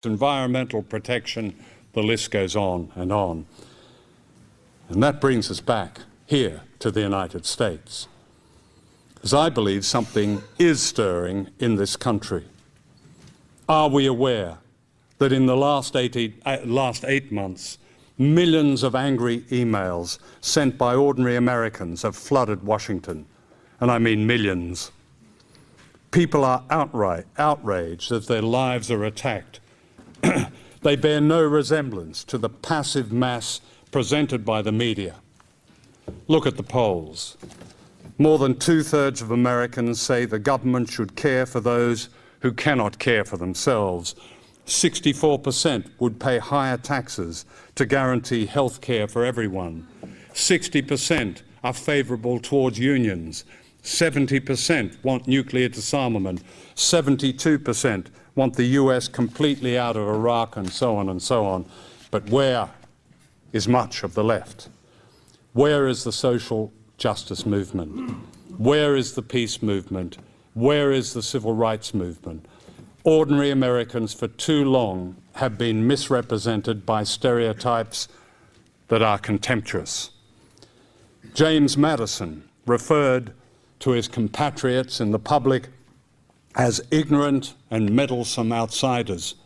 environmental protection, the list goes on and on. And that brings us back here to the United States, because I believe something is stirring in this country. Are we aware that in the last 8 months, millions of angry emails sent by ordinary Americans have flooded Washington? And I mean millions. People are outraged as their lives are attacked. They bear no resemblance to the passive mass presented by the media. Look at the polls. More than 2/3 of Americans say the government should care for those who cannot care for themselves. 64% would pay higher taxes to guarantee health care for everyone. 60% are favourable towards unions. 70% want nuclear disarmament. 72% want the US completely out of Iraq, and so on and so on. But where is much of the left? Where is the social justice movement? Where is the peace movement? Where is the civil rights movement? Ordinary Americans for too long have been misrepresented by stereotypes that are contemptuous. James Madison referred to his compatriots in the public as ignorant and meddlesome outsiders.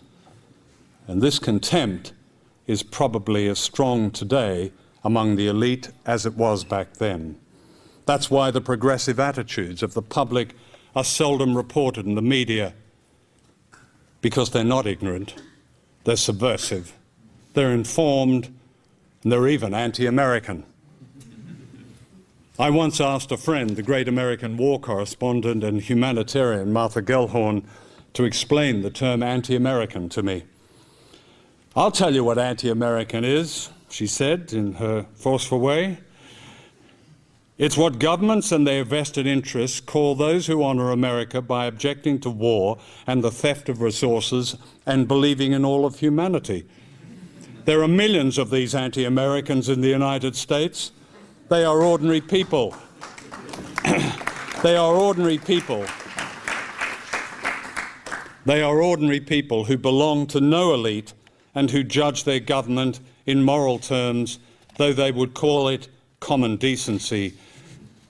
And this contempt is probably as strong today among the elite as it was back then. That's why the progressive attitudes of the public are seldom reported in the media, because they're not ignorant, they're subversive, they're informed, and they're even anti-American. I once asked a friend, the great American war correspondent and humanitarian Martha Gellhorn, to explain the term anti-American to me. "I'll tell you what anti-American is," she said in her forceful way. "It's what governments and their vested interests call those who honour America by objecting to war and the theft of resources and believing in all of humanity. There are millions of these anti-Americans in the United States. They are ordinary people. They are ordinary people. They are ordinary people who belong to no elite and who judge their government in moral terms, though they would call it common decency.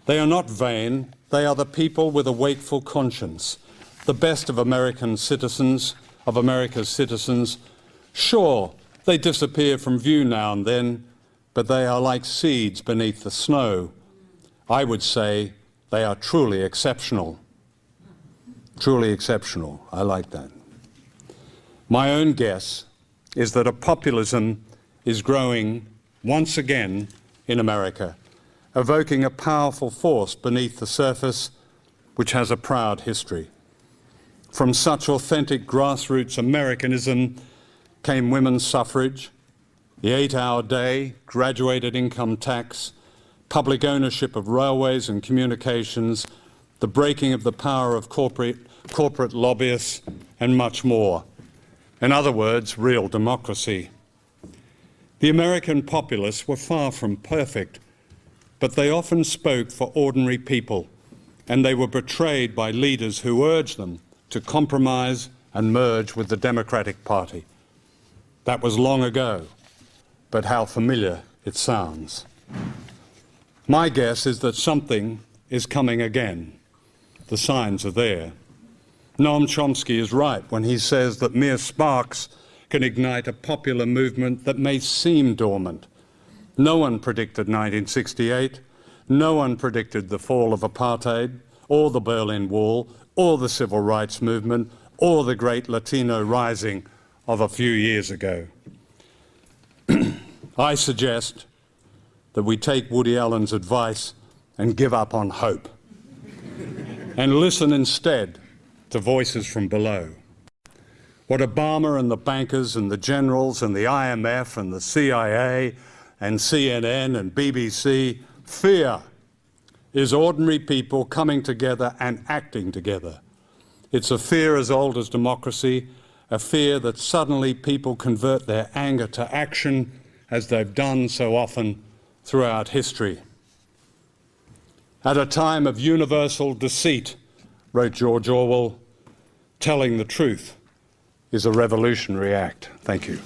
They are not vain. They are the people with a wakeful conscience, the best of American citizens, of America's citizens. Sure, they disappear from view now and then, but they are like seeds beneath the snow. I would say they are truly exceptional. Truly exceptional. I like that. My own guess is that a populism is growing once again in America, evoking a powerful force beneath the surface which has a proud history. From such authentic grassroots Americanism came women's suffrage, the 8-hour day, graduated income tax, public ownership of railways and communications, the breaking of the power of corporate lobbyists, and much more. In other words, real democracy. The American populists were far from perfect, but they often spoke for ordinary people, and they were betrayed by leaders who urged them to compromise and merge with the Democratic Party. That was long ago, but how familiar it sounds. My guess is that something is coming again. The signs are there. Noam Chomsky is right when he says that mere sparks can ignite a popular movement that may seem dormant. No one predicted 1968. No one predicted the fall of apartheid, or the Berlin Wall, or the civil rights movement, or the great Latino rising of a few years ago. I suggest that we take Woody Allen's advice and give up on hope and listen instead to voices from below. What Obama and the bankers and the generals and the IMF and the CIA and CNN and BBC fear is ordinary people coming together and acting together. It's a fear as old as democracy, a fear that suddenly people convert their anger to action, as they've done so often throughout history. At a time of universal deceit, wrote George Orwell, telling the truth is a revolutionary act. Thank you.